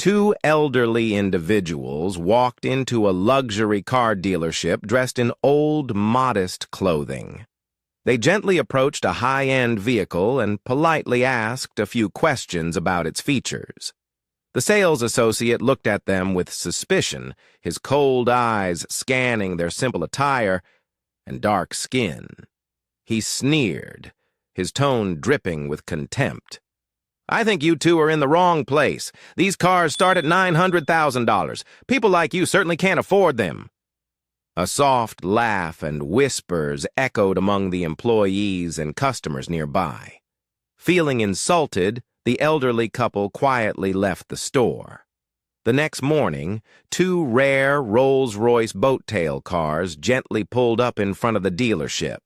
Two elderly individuals walked into a luxury car dealership dressed in old, modest clothing. They gently approached a high-end vehicle and politely asked a few questions about its features. The sales associate looked at them with suspicion, his cold eyes scanning their simple attire and dark skin. He sneered, his tone dripping with contempt. "I think you two are in the wrong place. These cars start at $900,000. People like you certainly can't afford them." A soft laugh and whispers echoed among the employees and customers nearby. Feeling insulted, the elderly couple quietly left the store. The next morning, two rare Rolls-Royce Boat Tail cars gently pulled up in front of the dealership.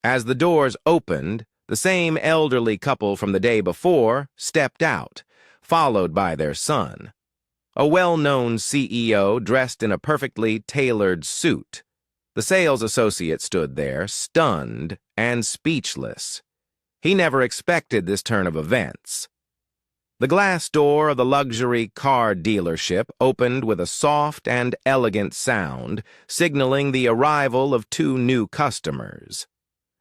As the doors opened, the same elderly couple from the day before stepped out, followed by their son. A well-known CEO dressed in a perfectly tailored suit. The sales associate stood there, stunned and speechless. He never expected this turn of events. The glass door of the luxury car dealership opened with a soft and elegant sound, signaling the arrival of two new customers.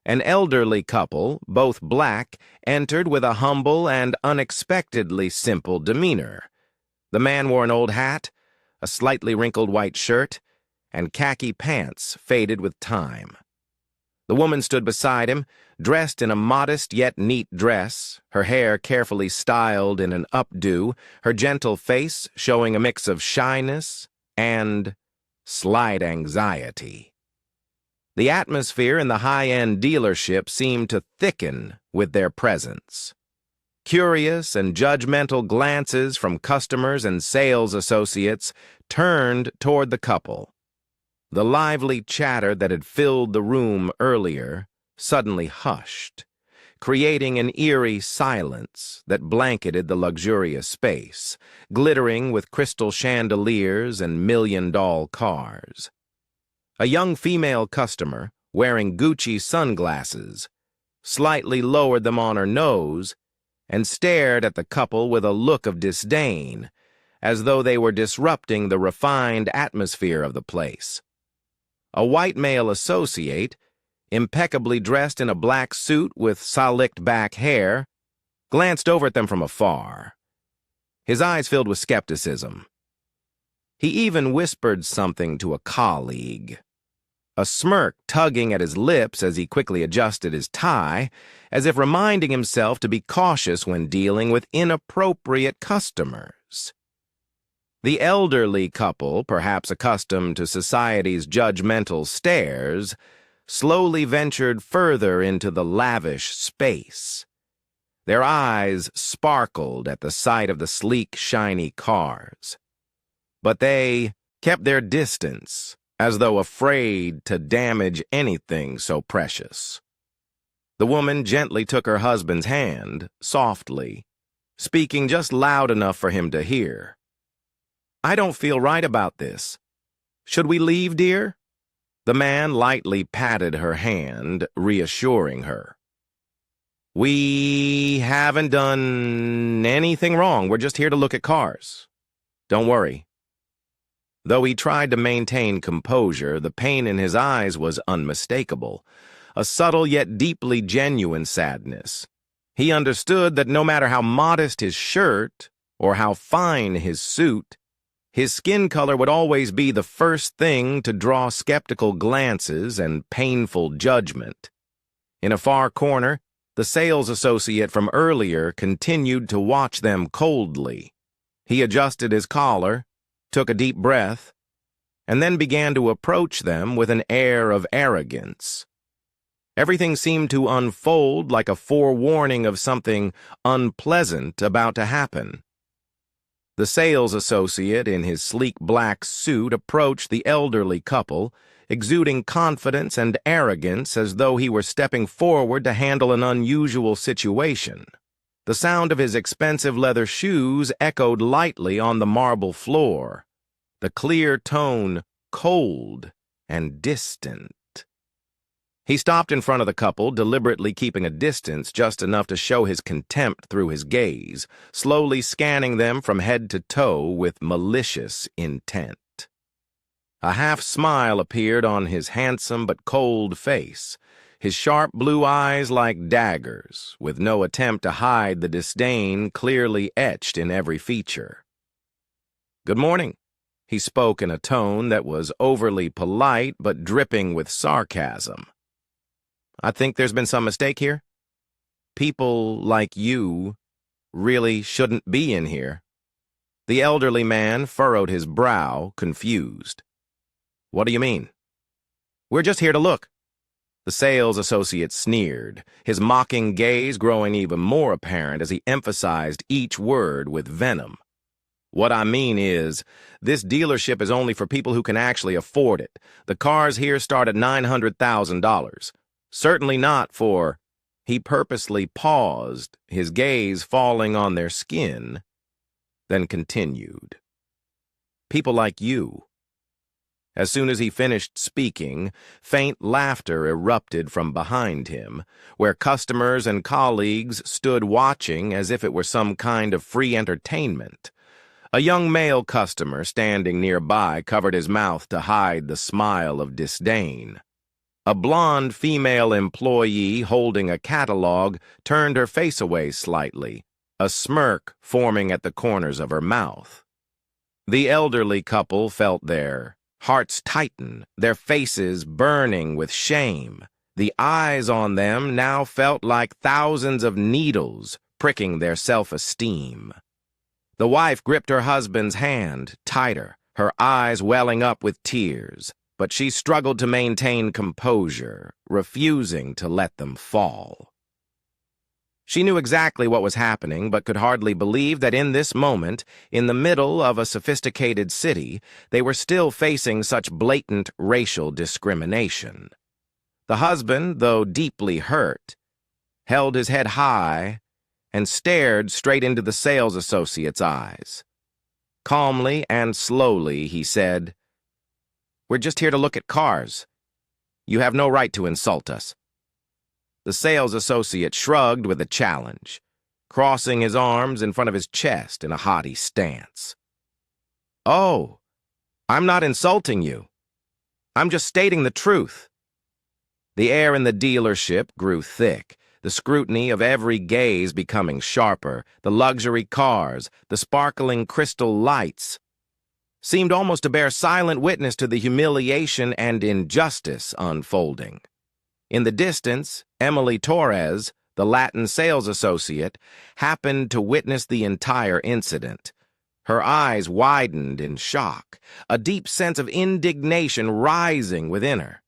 An elderly couple, both black, entered with a humble and unexpectedly simple demeanor. The man wore an old hat, a slightly wrinkled white shirt, and khaki pants faded with time. The woman stood beside him, dressed in a modest yet neat dress, her hair carefully styled in an updo, her gentle face showing a mix of shyness and slight anxiety. The atmosphere in the high-end dealership seemed to thicken with their presence. Curious and judgmental glances from customers and sales associates turned toward the couple. The lively chatter that had filled the room earlier suddenly hushed, creating an eerie silence that blanketed the luxurious space, glittering with crystal chandeliers and million-dollar cars. A young female customer, wearing Gucci sunglasses, slightly lowered them on her nose and stared at the couple with a look of disdain, as though they were disrupting the refined atmosphere of the place. A white male associate, impeccably dressed in a black suit with slicked back hair, glanced over at them from afar. His eyes filled with skepticism. He even whispered something to a colleague, a smirk tugging at his lips as he quickly adjusted his tie, as if reminding himself to be cautious when dealing with inappropriate customers. The elderly couple, perhaps accustomed to society's judgmental stares, slowly ventured further into the lavish space. Their eyes sparkled at the sight of the sleek, shiny cars. But they kept their distance, as though afraid to damage anything so precious. The woman gently took her husband's hand, softly, speaking just loud enough for him to hear. "I don't feel right about this. Should we leave, dear?" The man lightly patted her hand, reassuring her. "We haven't done anything wrong. We're just here to look at cars. Don't worry." Though he tried to maintain composure, the pain in his eyes was unmistakable, a subtle yet deeply genuine sadness. He understood that no matter how modest his shirt or how fine his suit, his skin color would always be the first thing to draw skeptical glances and painful judgment. In a far corner, the sales associate from earlier continued to watch them coldly. He adjusted his collar, took a deep breath, and then began to approach them with an air of arrogance. Everything seemed to unfold like a forewarning of something unpleasant about to happen. The sales associate in his sleek black suit approached the elderly couple, exuding confidence and arrogance as though he were stepping forward to handle an unusual situation. The sound of his expensive leather shoes echoed lightly on the marble floor, the clear tone cold and distant. He stopped in front of the couple, deliberately keeping a distance just enough to show his contempt through his gaze, slowly scanning them from head to toe with malicious intent. A half-smile appeared on his handsome but cold face, his sharp blue eyes like daggers, with no attempt to hide the disdain clearly etched in every feature. "Good morning," he spoke in a tone that was overly polite but dripping with sarcasm. "I think there's been some mistake here. People like you really shouldn't be in here." The elderly man furrowed his brow, confused. "What do you mean?" "We're just here to look." The sales associate sneered, his mocking gaze growing even more apparent as he emphasized each word with venom. "What I mean is, this dealership is only for people who can actually afford it. The cars here start at $900,000. Certainly not for—" He purposely paused, his gaze falling on their skin, then continued. "People like you." As soon as he finished speaking, faint laughter erupted from behind him, where customers and colleagues stood watching as if it were some kind of free entertainment. A young male customer standing nearby covered his mouth to hide the smile of disdain. A blonde female employee holding a catalog turned her face away slightly, a smirk forming at the corners of her mouth. The elderly couple felt their hearts tighten, their faces burning with shame. The eyes on them now felt like thousands of needles pricking their self-esteem. The wife gripped her husband's hand tighter, her eyes welling up with tears, but she struggled to maintain composure, refusing to let them fall. She knew exactly what was happening, but could hardly believe that in this moment, in the middle of a sophisticated city, they were still facing such blatant racial discrimination. The husband, though deeply hurt, held his head high and stared straight into the sales associate's eyes. Calmly and slowly, he said, "We're just here to look at cars. You have no right to insult us." The sales associate shrugged with a challenge, crossing his arms in front of his chest in a haughty stance. "Oh, I'm not insulting you. I'm just stating the truth." The air in the dealership grew thick, the scrutiny of every gaze becoming sharper. The luxury cars, the sparkling crystal lights, seemed almost to bear silent witness to the humiliation and injustice unfolding. In the distance, Emily Torres, the Latin sales associate, happened to witness the entire incident. Her eyes widened in shock, a deep sense of indignation rising within her.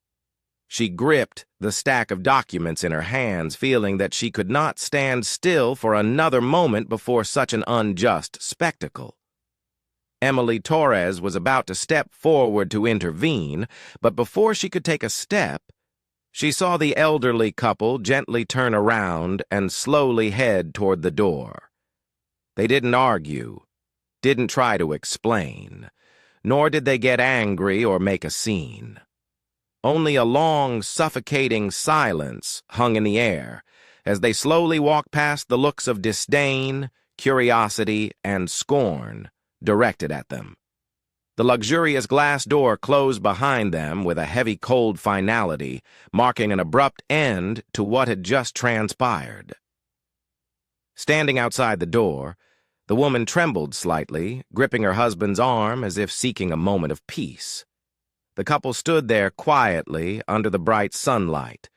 She gripped the stack of documents in her hands, feeling that she could not stand still for another moment before such an unjust spectacle. Emily Torres was about to step forward to intervene, but before she could take a step, she saw the elderly couple gently turn around and slowly head toward the door. They didn't argue, didn't try to explain, nor did they get angry or make a scene. Only a long, suffocating silence hung in the air as they slowly walked past the looks of disdain, curiosity, and scorn directed at them. The luxurious glass door closed behind them with a heavy cold finality, marking an abrupt end to what had just transpired. Standing outside the door, the woman trembled slightly, gripping her husband's arm as if seeking a moment of peace. The couple stood there quietly under the bright sunlight,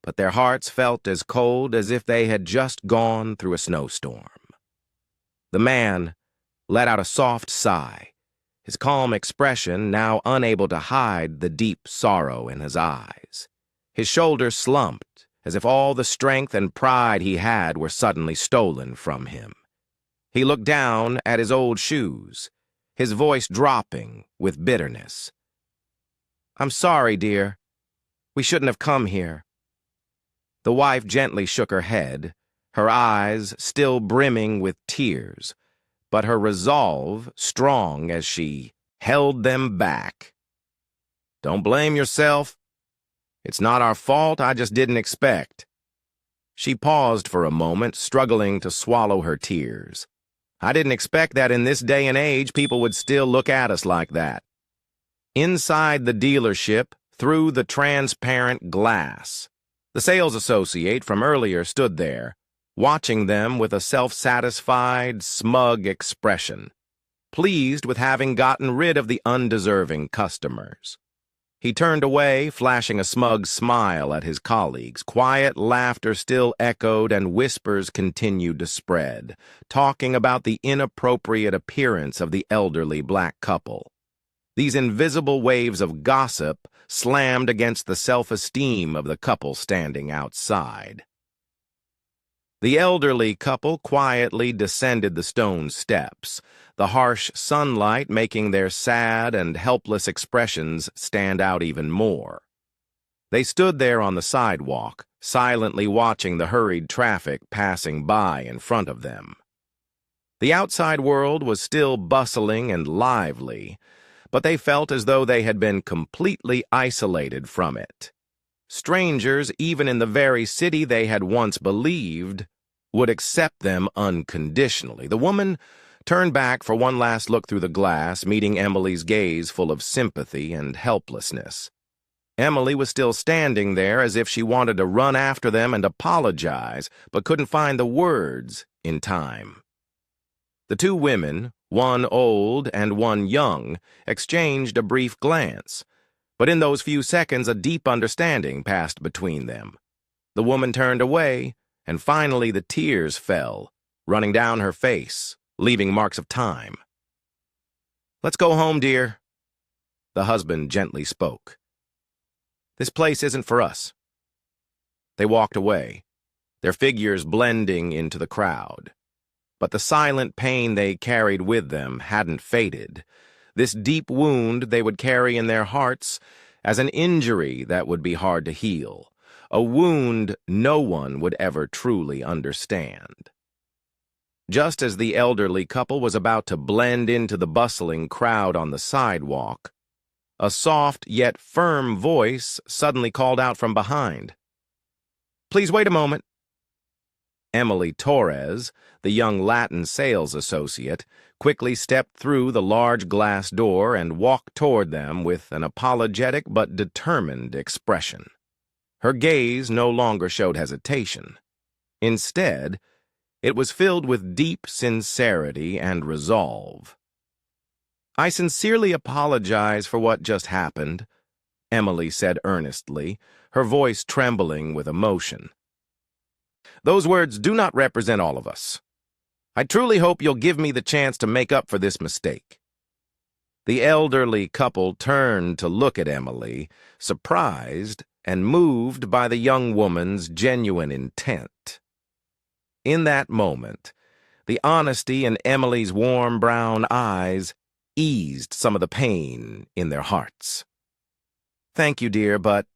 but their hearts felt as cold as if they had just gone through a snowstorm. The man let out a soft sigh, his calm expression now unable to hide the deep sorrow in his eyes. His shoulders slumped, as if all the strength and pride he had were suddenly stolen from him. He looked down at his old shoes, his voice dropping with bitterness. "I'm sorry, dear. We shouldn't have come here." The wife gently shook her head, her eyes still brimming with tears, but her resolve strong as she held them back. "Don't blame yourself. It's not our fault, I just didn't expect. She paused for a moment, struggling to swallow her tears. I didn't expect that in this day and age people would still look at us like that. Inside the dealership, through the transparent glass, the sales associate from earlier stood there, watching them with a self-satisfied, smug expression, pleased with having gotten rid of the undeserving customers. He turned away, flashing a smug smile at his colleagues. Quiet laughter still echoed and whispers continued to spread, talking about the inappropriate appearance of the elderly black couple. These invisible waves of gossip slammed against the self-esteem of the couple standing outside. The elderly couple quietly descended the stone steps, the harsh sunlight making their sad and helpless expressions stand out even more. They stood there on the sidewalk, silently watching the hurried traffic passing by in front of them. The outside world was still bustling and lively, but they felt as though they had been completely isolated from it. Strangers, even in the very city they had once believed, would accept them unconditionally. The woman turned back for one last look through the glass, meeting Emily's gaze full of sympathy and helplessness. Emily was still standing there as if she wanted to run after them and apologize, but couldn't find the words in time. The two women, one old and one young, exchanged a brief glance, but in those few seconds a deep understanding passed between them. The woman turned away, and finally the tears fell, running down her face, leaving marks of time. "Let's go home, dear," the husband gently spoke. "This place isn't for us." They walked away, their figures blending into the crowd. But the silent pain they carried with them hadn't faded. This deep wound they would carry in their hearts as an injury that would be hard to heal, a wound no one would ever truly understand. Just as the elderly couple was about to blend into the bustling crowd on the sidewalk, a soft yet firm voice suddenly called out from behind. "Please wait a moment." Emily Torres, the young Latin sales associate, quickly stepped through the large glass door and walked toward them with an apologetic but determined expression. Her gaze no longer showed hesitation. Instead, it was filled with deep sincerity and resolve. "I sincerely apologize for what just happened," Emily said earnestly, her voice trembling with emotion. "Those words do not represent all of us. I truly hope you'll give me the chance to make up for this mistake." The elderly couple turned to look at Emily, surprised and moved by the young woman's genuine intent. In that moment, the honesty in Emily's warm brown eyes eased some of the pain in their hearts. "Thank you, dear, but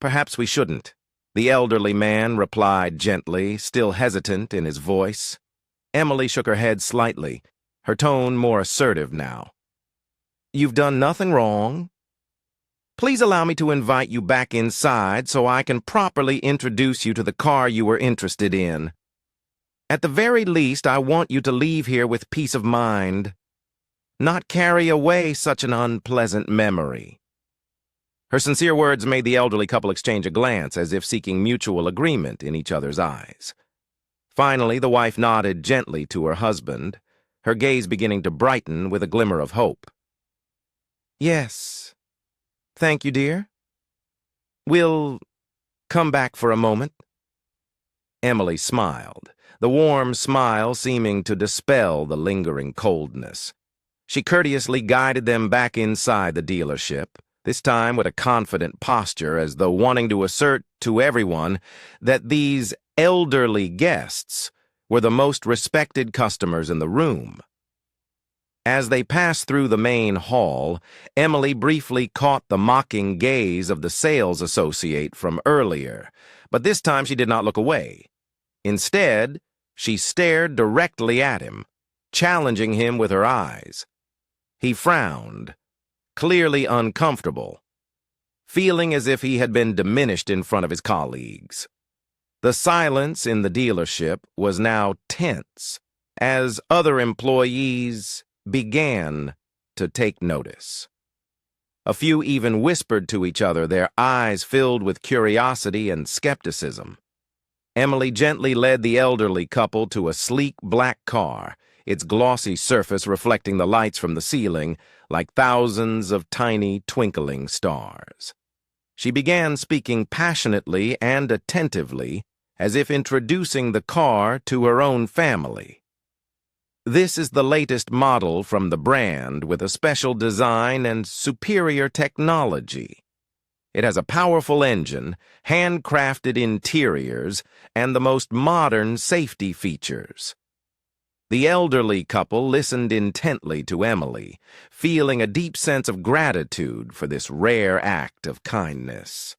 perhaps we shouldn't," the elderly man replied gently, still hesitant in his voice. Emily shook her head slightly, her tone more assertive now. "You've done nothing wrong. Please allow me to invite you back inside so I can properly introduce you to the car you were interested in. At the very least, I want you to leave here with peace of mind, not carry away such an unpleasant memory." Her sincere words made the elderly couple exchange a glance as if seeking mutual agreement in each other's eyes. Finally, the wife nodded gently to her husband, her gaze beginning to brighten with a glimmer of hope. "Yes. Thank you, dear. We'll come back for a moment." Emily smiled, the warm smile seeming to dispel the lingering coldness. She courteously guided them back inside the dealership, this time with a confident posture as though wanting to assert to everyone that these elderly guests were the most respected customers in the room. As they passed through the main hall, Emily briefly caught the mocking gaze of the sales associate from earlier, but this time she did not look away. Instead, she stared directly at him, challenging him with her eyes. He frowned, clearly uncomfortable. feeling as if he had been diminished in front of his colleagues. The silence in the dealership was now tense as other employees began to take notice. A few even whispered to each other, their eyes filled with curiosity and skepticism. Emily gently led the elderly couple to a sleek black car, its glossy surface reflecting the lights from the ceiling like thousands of tiny twinkling stars. She began speaking passionately and attentively, as if introducing the car to her own family. This is the latest model from the brand with a special design and superior technology. It has a powerful engine, handcrafted interiors, and the most modern safety features. The elderly couple listened intently to Emily, feeling a deep sense of gratitude for this rare act of kindness.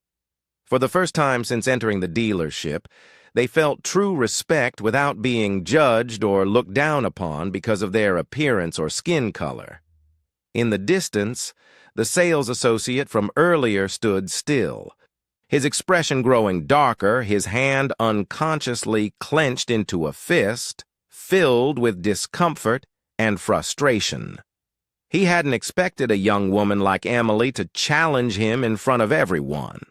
For the first time since entering the dealership, they felt true respect without being judged or looked down upon because of their appearance or skin color. In the distance, the sales associate from earlier stood still, his expression growing darker, his hand unconsciously clenched into a fist, filled with discomfort and frustration. He hadn't expected a young woman like Emily to challenge him in front of everyone.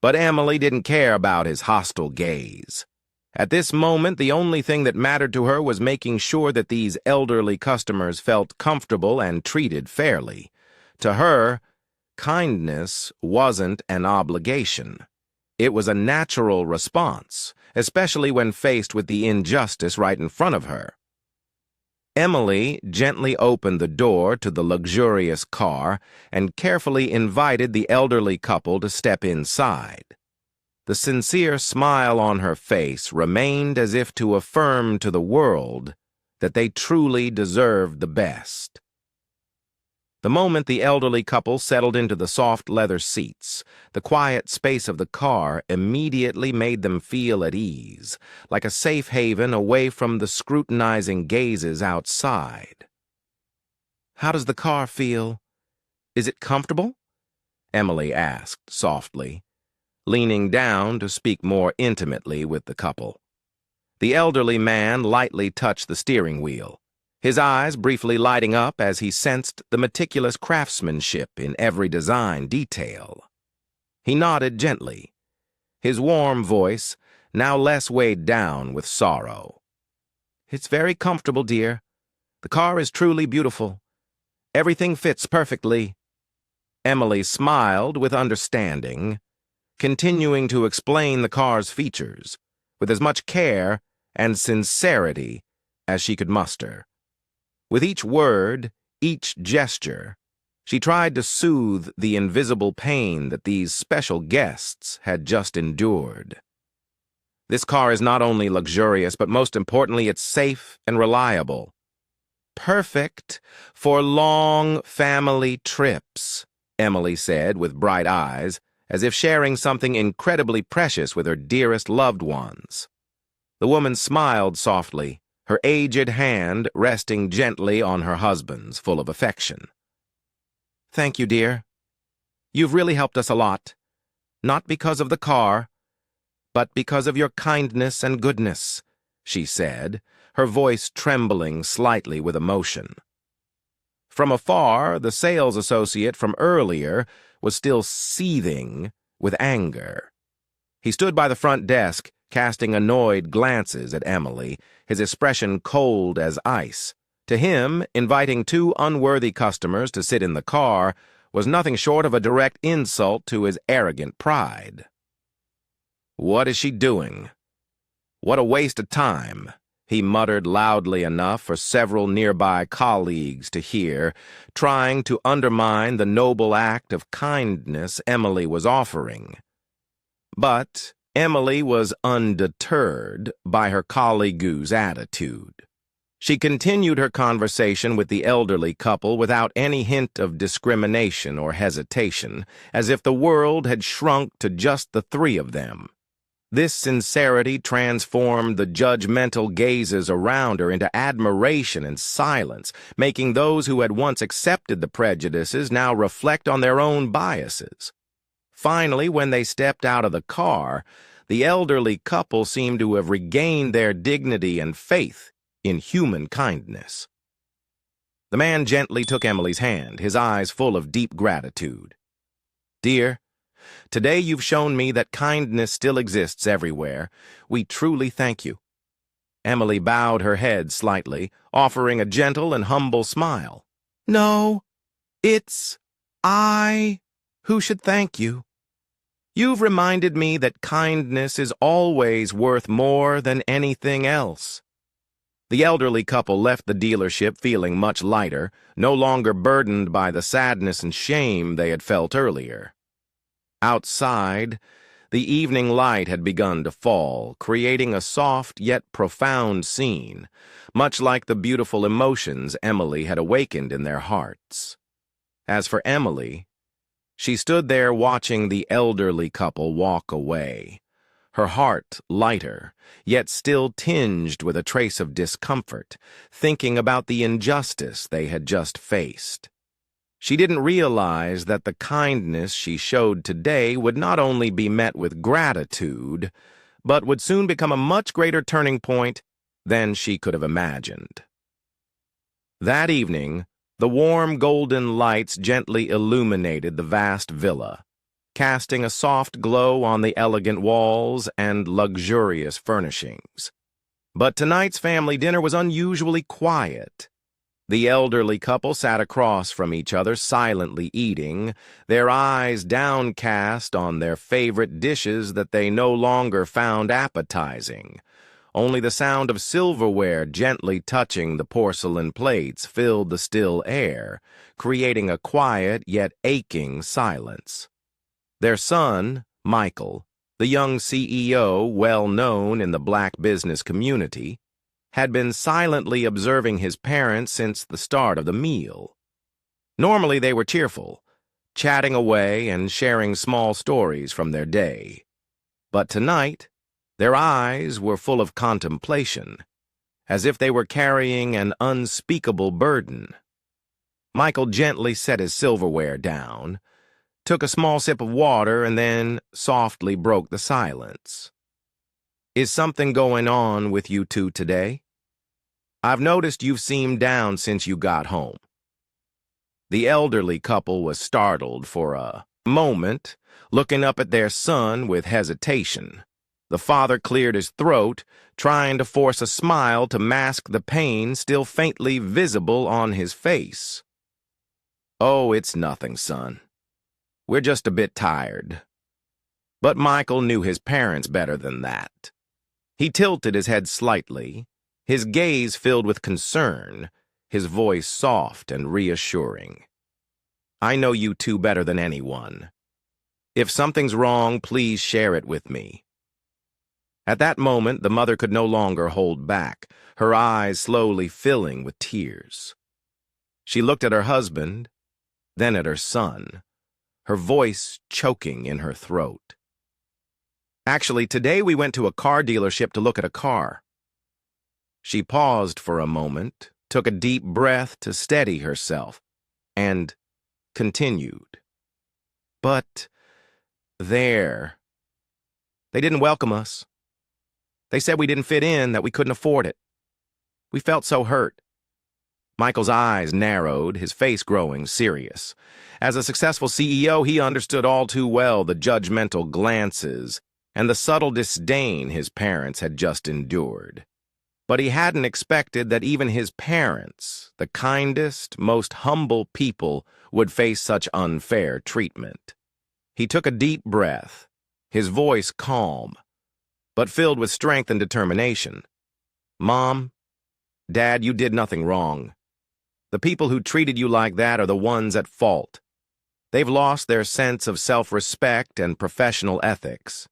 But Emily didn't care about his hostile gaze. At this moment, the only thing that mattered to her was making sure that these elderly customers felt comfortable and treated fairly. To her, kindness wasn't an obligation. It was a natural response, especially when faced with the injustice right in front of her. Emily gently opened the door to the luxurious car and carefully invited the elderly couple to step inside. The sincere smile on her face remained as if to affirm to the world that they truly deserved the best. The moment the elderly couple settled into the soft leather seats, the quiet space of the car immediately made them feel at ease, like a safe haven away from the scrutinizing gazes outside. "How does the car feel? Is it comfortable?" Emily asked softly, leaning down to speak more intimately with the couple. The elderly man lightly touched the steering wheel, his eyes briefly lighting up as he sensed the meticulous craftsmanship in every design detail. He nodded gently, his warm voice now less weighed down with sorrow. "It's very comfortable, dear. The car is truly beautiful. Everything fits perfectly." Emily smiled with understanding, continuing to explain the car's features with as much care and sincerity as she could muster. With each word, each gesture, she tried to soothe the invisible pain that these special guests had just endured. "This car is not only luxurious, but most importantly, it's safe and reliable. Perfect for long family trips," Emily said with bright eyes, as if sharing something incredibly precious with her dearest loved ones. The woman smiled softly, her aged hand resting gently on her husband's, full of affection. "Thank you, dear. You've really helped us a lot, not because of the car, but because of your kindness and goodness," she said, her voice trembling slightly with emotion. From afar, the sales associate from earlier was still seething with anger. He stood by the front desk, casting annoyed glances at Emily, his expression cold as ice. To him, inviting two unworthy customers to sit in the car was nothing short of a direct insult to his arrogant pride. "What is she doing? What a waste of time," he muttered loudly enough for several nearby colleagues to hear, trying to undermine the noble act of kindness Emily was offering. But Emily was undeterred by her colleague's attitude. She continued her conversation with the elderly couple without any hint of discrimination or hesitation, as if the world had shrunk to just the three of them. This sincerity transformed the judgmental gazes around her into admiration and silence, making those who had once accepted the prejudices now reflect on their own biases. Finally, when they stepped out of the car, the elderly couple seemed to have regained their dignity and faith in human kindness. The man gently took Emily's hand, his eyes full of deep gratitude. "Dear, today you've shown me that kindness still exists everywhere. We truly thank you." Emily bowed her head slightly, offering a gentle and humble smile. "No, it's I who should thank you. You've reminded me that kindness is always worth more than anything else." The elderly couple left the dealership feeling much lighter, no longer burdened by the sadness and shame they had felt earlier. Outside, the evening light had begun to fall, creating a soft yet profound scene, much like the beautiful emotions Emily had awakened in their hearts. As for Emily, she stood there watching the elderly couple walk away, her heart lighter, yet still tinged with a trace of discomfort, thinking about the injustice they had just faced. She didn't realize that the kindness she showed today would not only be met with gratitude, but would soon become a much greater turning point than she could have imagined. That evening, the warm golden lights gently illuminated the vast villa, casting a soft glow on the elegant walls and luxurious furnishings. But tonight's family dinner was unusually quiet. The elderly couple sat across from each other, silently eating, their eyes downcast on their favorite dishes that they no longer found appetizing. Only the sound of silverware gently touching the porcelain plates filled the still air, creating a quiet yet aching silence. Their son, Michael, the young CEO well known in the black business community, had been silently observing his parents since the start of the meal. Normally they were cheerful, chatting away and sharing small stories from their day. But tonight, their eyes were full of contemplation, as if they were carrying an unspeakable burden. Michael gently set his silverware down, took a small sip of water, and then softly broke the silence. "Is something going on with you two today? I've noticed you've seemed down since you got home." The elderly couple was startled for a moment, looking up at their son with hesitation. The father cleared his throat, trying to force a smile to mask the pain still faintly visible on his face. "Oh, it's nothing, son. We're just a bit tired." But Michael knew his parents better than that. He tilted his head slightly, his gaze filled with concern, his voice soft and reassuring. "I know you two better than anyone. If something's wrong, please share it with me." At that moment, the mother could no longer hold back, her eyes slowly filling with tears. She looked at her husband, then at her son, her voice choking in her throat. "Actually, today we went to a car dealership to look at a car." She paused for a moment, took a deep breath to steady herself, and continued. "But they didn't welcome us. They said we didn't fit in, that we couldn't afford it. We felt so hurt." Michael's eyes narrowed, his face growing serious. As a successful CEO, he understood all too well the judgmental glances and the subtle disdain his parents had just endured. But he hadn't expected that even his parents, the kindest, most humble people, would face such unfair treatment. He took a deep breath, his voice calm, but filled with strength and determination. "Mom, Dad, you did nothing wrong. The people who treated you like that are the ones at fault. They've lost their sense of self-respect and professional ethics."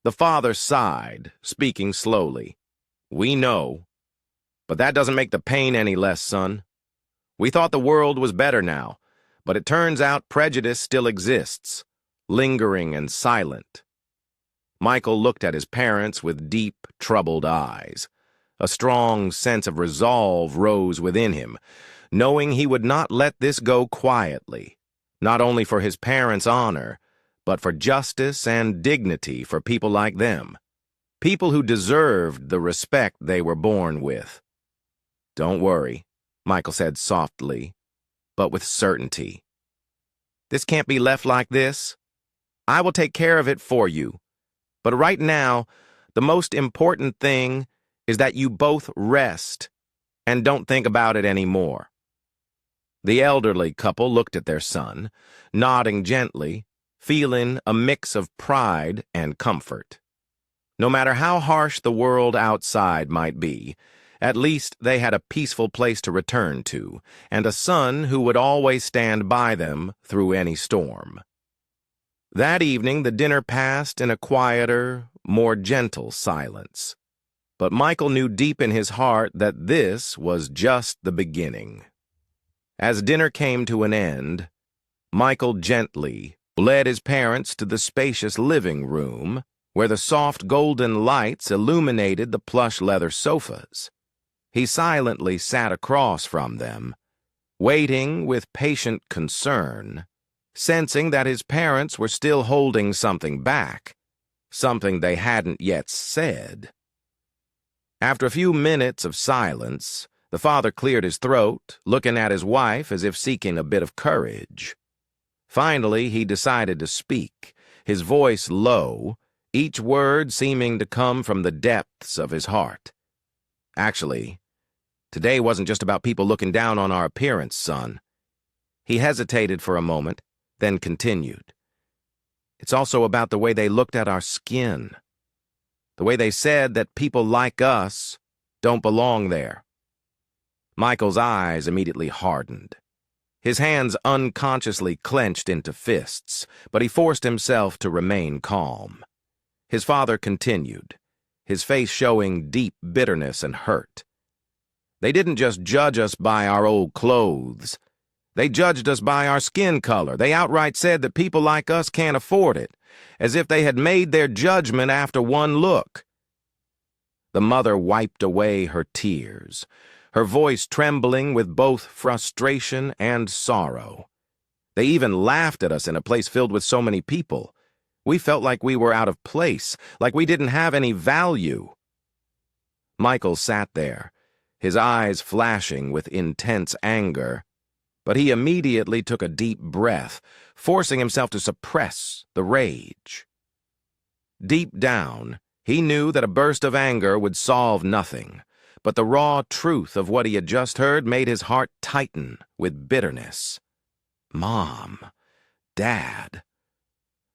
The father sighed, speaking slowly. "We know, but that doesn't make the pain any less, son. We thought the world was better now, but it turns out prejudice still exists, lingering and silent." Michael looked at his parents with deep, troubled eyes. A strong sense of resolve rose within him, knowing he would not let this go quietly, not only for his parents' honor, but for justice and dignity for people like them. People who deserved the respect they were born with. "Don't worry," Michael said softly, but with certainty. "This can't be left like this. I will take care of it for you. But right now, the most important thing is that you both rest and don't think about it anymore." The elderly couple looked at their son, nodding gently, feeling a mix of pride and comfort. No matter how harsh the world outside might be, at least they had a peaceful place to return to, and a son who would always stand by them through any storm. That evening, the dinner passed in a quieter, more gentle silence. But Michael knew deep in his heart that this was just the beginning. As dinner came to an end, Michael gently led his parents to the spacious living room, where the soft golden lights illuminated the plush leather sofas. He silently sat across from them, waiting with patient concern, sensing that his parents were still holding something back, something they hadn't yet said. After a few minutes of silence, the father cleared his throat, looking at his wife as if seeking a bit of courage. Finally, he decided to speak, his voice low, each word seeming to come from the depths of his heart. "Actually, today wasn't just about people looking down on our appearance, son." He hesitated for a moment, then continued. "It's also about the way they looked at our skin. The way they said that people like us don't belong there." Michael's eyes immediately hardened. His hands unconsciously clenched into fists, but he forced himself to remain calm. His father continued, his face showing deep bitterness and hurt. "They didn't just judge us by our old clothes. They judged us by our skin color. They outright said that people like us can't afford it, as if they had made their judgment after one look." The mother wiped away her tears, her voice trembling with both frustration and sorrow. "They even laughed at us in a place filled with so many people. We felt like we were out of place, like we didn't have any value." Michael sat there, his eyes flashing with intense anger, but he immediately took a deep breath, forcing himself to suppress the rage. Deep down, he knew that a burst of anger would solve nothing, but the raw truth of what he had just heard made his heart tighten with bitterness. "Mom, Dad."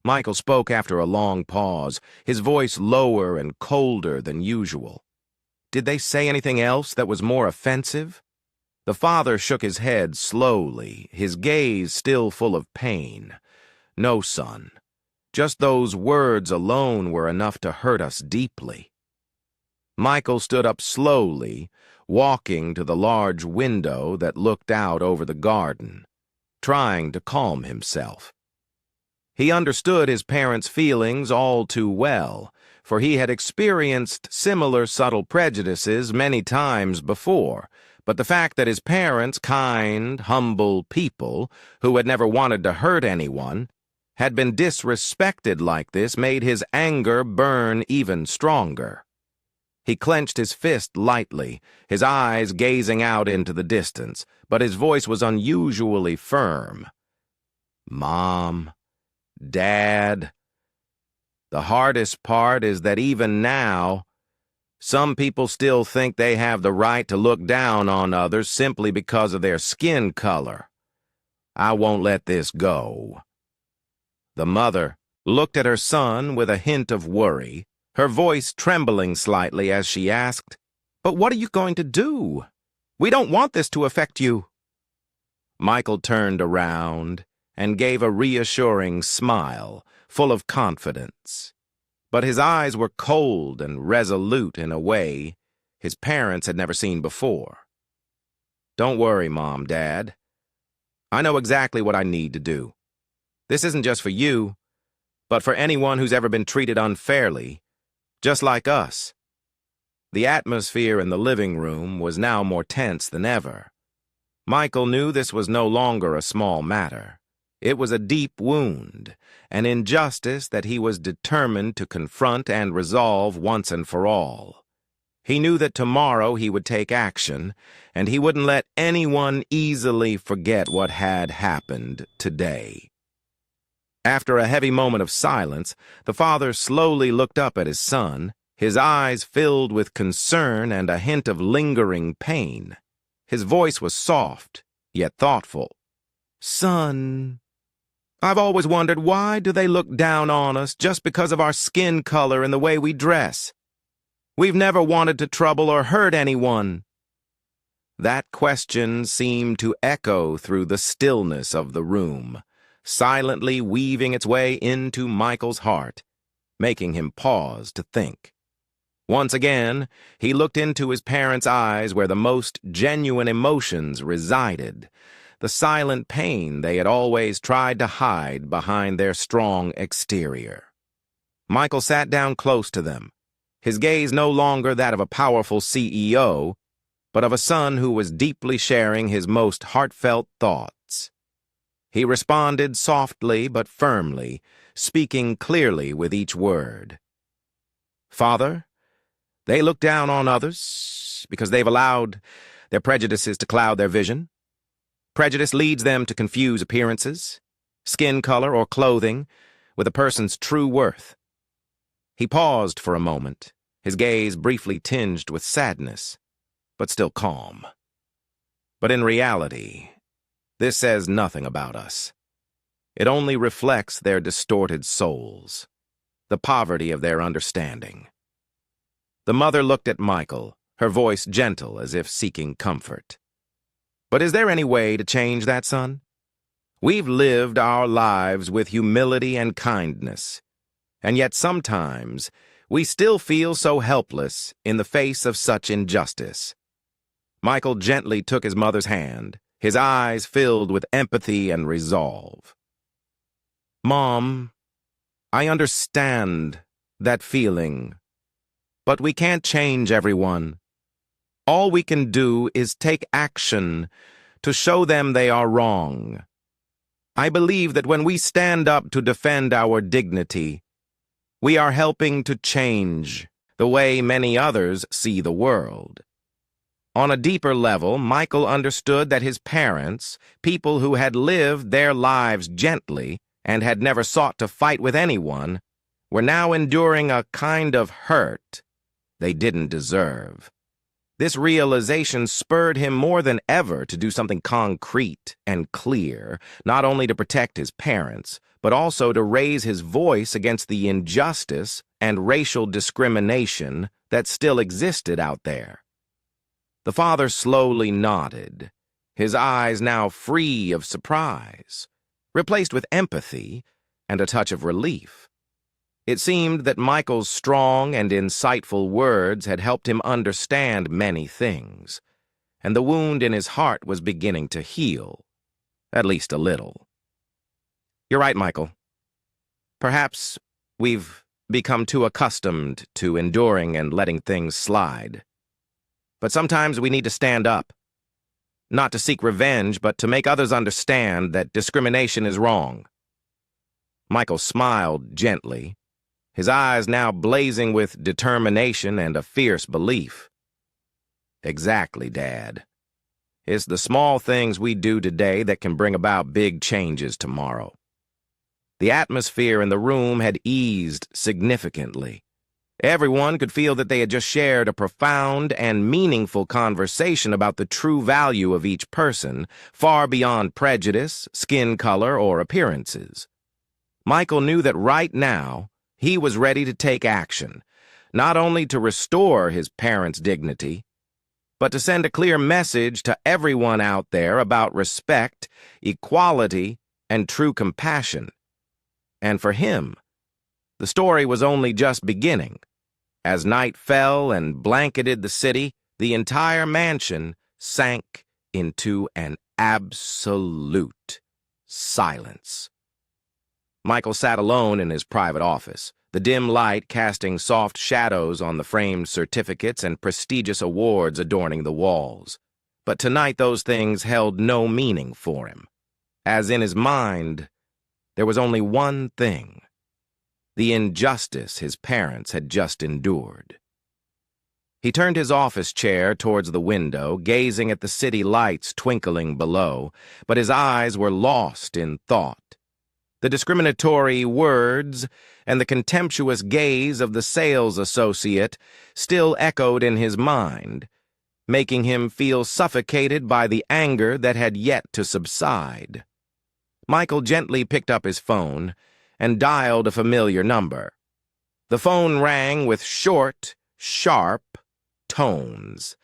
Michael spoke after a long pause, his voice lower and colder than usual. "Did they say anything else that was more offensive?" The father shook his head slowly, his gaze still full of pain. "No, son. Just those words alone were enough to hurt us deeply." Michael stood up slowly, walking to the large window that looked out over the garden, trying to calm himself. He understood his parents' feelings all too well, for he had experienced similar subtle prejudices many times before, but the fact that his parents, kind, humble people, who had never wanted to hurt anyone, had been disrespected like this made his anger burn even stronger. He clenched his fist lightly, his eyes gazing out into the distance, but his voice was unusually firm. "Mom, Dad, the hardest part is that even now, some people still think they have the right to look down on others simply because of their skin color. I won't let this go." The mother looked at her son with a hint of worry, her voice trembling slightly as she asked, "But what are you going to do? We don't want this to affect you." Michael turned around and gave a reassuring smile, full of confidence. But his eyes were cold and resolute in a way his parents had never seen before. "Don't worry, Mom, Dad. I know exactly what I need to do. This isn't just for you, but for anyone who's ever been treated unfairly, just like us." The atmosphere in the living room was now more tense than ever. Michael knew this was no longer a small matter. It was a deep wound, an injustice that he was determined to confront and resolve once and for all. He knew that tomorrow he would take action, and he wouldn't let anyone easily forget what had happened today. After a heavy moment of silence, the father slowly looked up at his son, his eyes filled with concern and a hint of lingering pain. His voice was soft, yet thoughtful. "Son, I've always wondered, why do they look down on us just because of our skin color and the way we dress? We've never wanted to trouble or hurt anyone." That question seemed to echo through the stillness of the room, silently weaving its way into Michael's heart, making him pause to think. Once again, he looked into his parents' eyes where the most genuine emotions resided, the silent pain they had always tried to hide behind their strong exterior. Michael sat down close to them, his gaze no longer that of a powerful CEO, but of a son who was deeply sharing his most heartfelt thoughts. He responded softly but firmly, speaking clearly with each word. "Father, they look down on others because they've allowed their prejudices to cloud their vision. Prejudice leads them to confuse appearances, skin color, or clothing with a person's true worth." He paused for a moment, his gaze briefly tinged with sadness, but still calm. "But in reality, this says nothing about us. It only reflects their distorted souls, the poverty of their understanding." The mother looked at Michael, her voice gentle as if seeking comfort. "But is there any way to change that, son? We've lived our lives with humility and kindness, and yet sometimes we still feel so helpless in the face of such injustice." Michael gently took his mother's hand, his eyes filled with empathy and resolve. "Mom, I understand that feeling, but we can't change everyone. All we can do is take action to show them they are wrong. I believe that when we stand up to defend our dignity, we are helping to change the way many others see the world." On a deeper level, Michael understood that his parents, people who had lived their lives gently and had never sought to fight with anyone, were now enduring a kind of hurt they didn't deserve. This realization spurred him more than ever to do something concrete and clear, not only to protect his parents, but also to raise his voice against the injustice and racial discrimination that still existed out there. The father slowly nodded, his eyes now free of surprise, replaced with empathy and a touch of relief. It seemed that Michael's strong and insightful words had helped him understand many things, and the wound in his heart was beginning to heal, at least a little. "You're right, Michael. Perhaps we've become too accustomed to enduring and letting things slide. But sometimes we need to stand up, not to seek revenge, but to make others understand that discrimination is wrong." Michael smiled gently, his eyes now blazing with determination and a fierce belief. "Exactly, Dad. It's the small things we do today that can bring about big changes tomorrow." The atmosphere in the room had eased significantly. Everyone could feel that they had just shared a profound and meaningful conversation about the true value of each person, far beyond prejudice, skin color, or appearances. Michael knew that right now, he was ready to take action, not only to restore his parents' dignity, but to send a clear message to everyone out there about respect, equality, and true compassion. And for him, the story was only just beginning. As night fell and blanketed the city, the entire mansion sank into an absolute silence. Michael sat alone in his private office, the dim light casting soft shadows on the framed certificates and prestigious awards adorning the walls. But tonight those things held no meaning for him. As in his mind, There was only one thing: the injustice his parents had just endured. He turned his office chair towards the window, gazing at the city lights twinkling below, but his eyes were lost in thought. The discriminatory words and the contemptuous gaze of the sales associate still echoed in his mind, making him feel suffocated by the anger that had yet to subside. Michael gently picked up his phone and dialed a familiar number. The phone rang with short, sharp tones,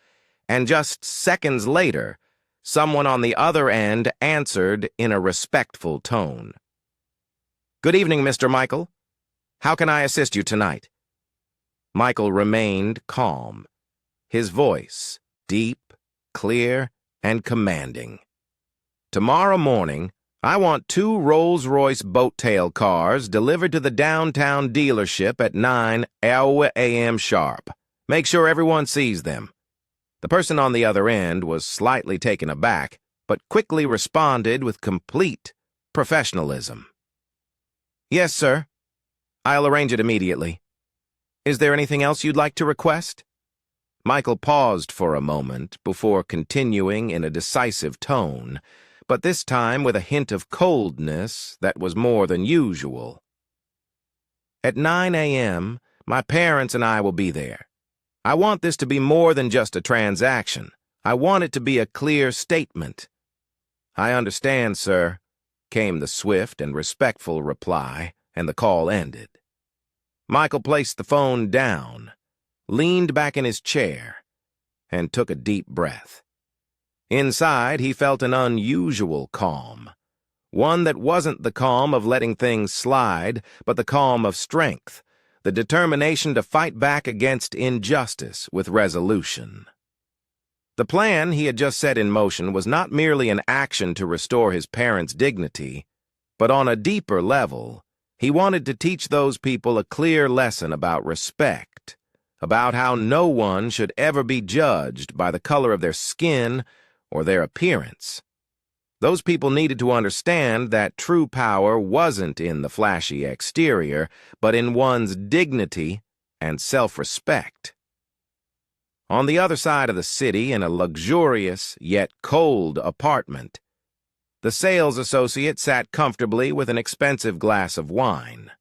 and just seconds later, someone on the other end answered in a respectful tone. "Good evening, Mr. Michael. How can I assist you tonight?" Michael remained calm, his voice deep, clear, and commanding. "Tomorrow morning, I want 2 Rolls-Royce Boat Tail cars delivered to the downtown dealership at 9 a.m. sharp. Make sure everyone sees them." The person on the other end was slightly taken aback, but quickly responded with complete professionalism. "Yes, sir. I'll arrange it immediately. Is there anything else you'd like to request?" Michael paused for a moment before continuing in a decisive tone, but this time with a hint of coldness that was more than usual. "At 9 a.m., my parents and I will be there. I want this to be more than just a transaction. I want it to be a clear statement." "I understand, sir," came the swift and respectful reply, and the call ended. Michael placed the phone down, leaned back in his chair, and took a deep breath. Inside, he felt an unusual calm, one that wasn't the calm of letting things slide, but the calm of strength, the determination to fight back against injustice with resolution. The plan he had just set in motion was not merely an action to restore his parents' dignity, but on a deeper level, he wanted to teach those people a clear lesson about respect, about how no one should ever be judged by the color of their skin or their appearance. Those people needed to understand that true power wasn't in the flashy exterior, but in one's dignity and self-respect. On the other side of the city, in a luxurious yet cold apartment, the sales associate sat comfortably with an expensive glass of wine,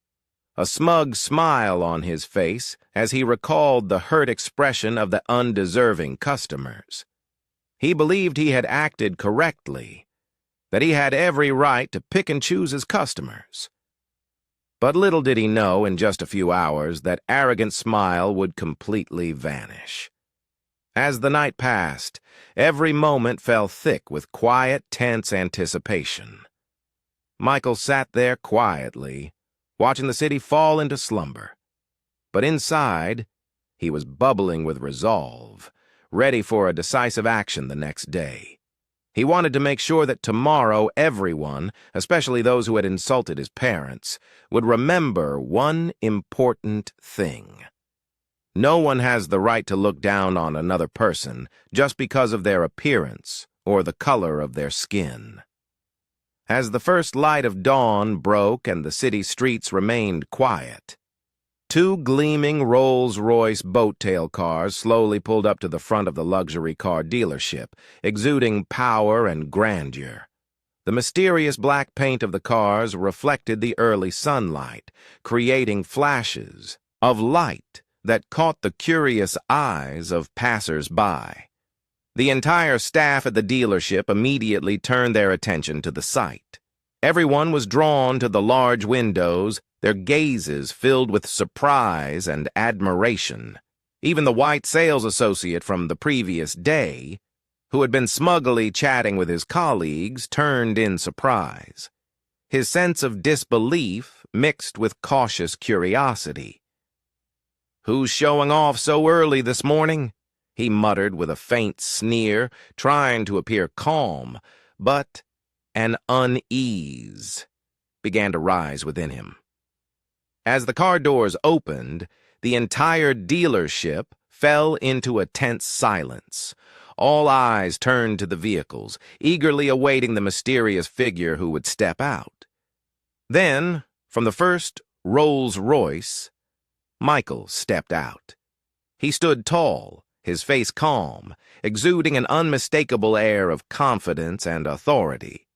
a smug smile on his face as he recalled the hurt expression of the undeserving customers. He believed he had acted correctly, that he had every right to pick and choose his customers. But little did he know in just a few hours that arrogant smile would completely vanish. As the night passed, every moment fell thick with quiet, tense anticipation. Michael sat there quietly, watching the city fall into slumber. But inside, he was bubbling with resolve, ready for a decisive action the next day. He wanted to make sure that tomorrow everyone, especially those who had insulted his parents, would remember one important thing. No one has the right to look down on another person just because of their appearance or the color of their skin. As the first light of dawn broke and the city streets remained quiet, 2 gleaming Rolls-Royce Boat Tail cars slowly pulled up to the front of the luxury car dealership, exuding power and grandeur. The mysterious black paint of the cars reflected the early sunlight, creating flashes of light that caught the curious eyes of passers-by. The entire staff at the dealership immediately turned their attention to the sight. Everyone was drawn to the large windows, their gazes filled with surprise and admiration. Even the white sales associate from the previous day, who had been smugly chatting with his colleagues, turned in surprise. His sense of disbelief mixed with cautious curiosity. "Who's showing off so early this morning?" he muttered with a faint sneer, trying to appear calm, but an unease began to rise within him. As the car doors opened, the entire dealership fell into a tense silence. All eyes turned to the vehicles, eagerly awaiting the mysterious figure who would step out. Then, from the first Rolls-Royce, Michael stepped out. He stood tall, his face calm, exuding an unmistakable air of confidence and authority.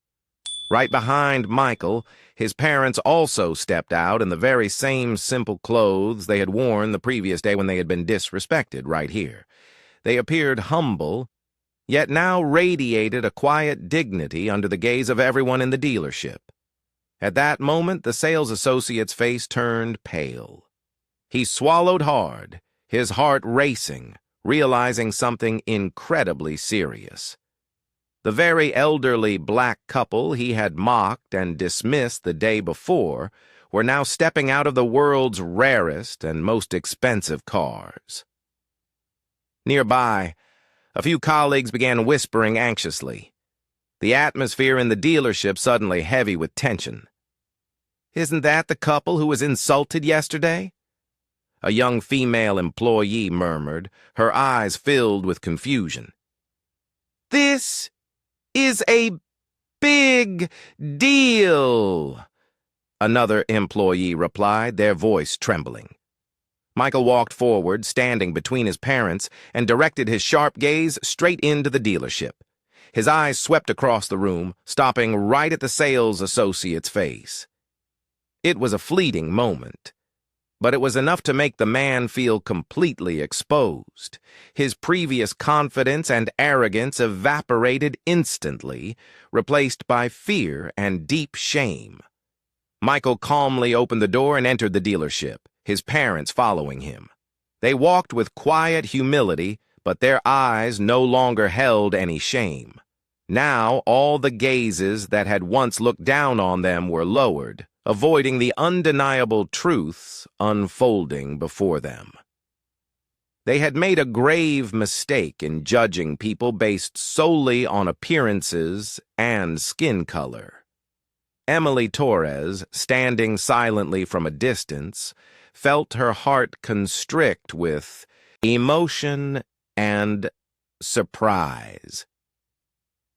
Right behind Michael, his parents also stepped out in the very same simple clothes they had worn the previous day when they had been disrespected right here. They appeared humble, yet now radiated a quiet dignity under the gaze of everyone in the dealership. At that moment, the sales associate's face turned pale. He swallowed hard, his heart racing, realizing something incredibly serious. The very elderly black couple he had mocked and dismissed the day before were now stepping out of the world's rarest and most expensive cars. Nearby, a few colleagues began whispering anxiously, the atmosphere in the dealership suddenly heavy with tension. "Isn't that the couple who was insulted yesterday?" A young female employee murmured, her eyes filled with confusion. "This is a big deal," another employee replied, their voice trembling. Michael walked forward, standing between his parents, and directed his sharp gaze straight into the dealership. His eyes swept across the room, stopping right at the sales associate's face. It was a fleeting moment, but it was enough to make the man feel completely exposed. His previous confidence and arrogance evaporated instantly, replaced by fear and deep shame. Michael calmly opened the door and entered the dealership, his parents following him. They walked with quiet humility, but their eyes no longer held any shame. Now all the gazes that had once looked down on them were lowered, avoiding the undeniable truths unfolding before them. They had made a grave mistake in judging people based solely on appearances and skin color. Emily Torres, standing silently from a distance, felt her heart constrict with emotion and surprise.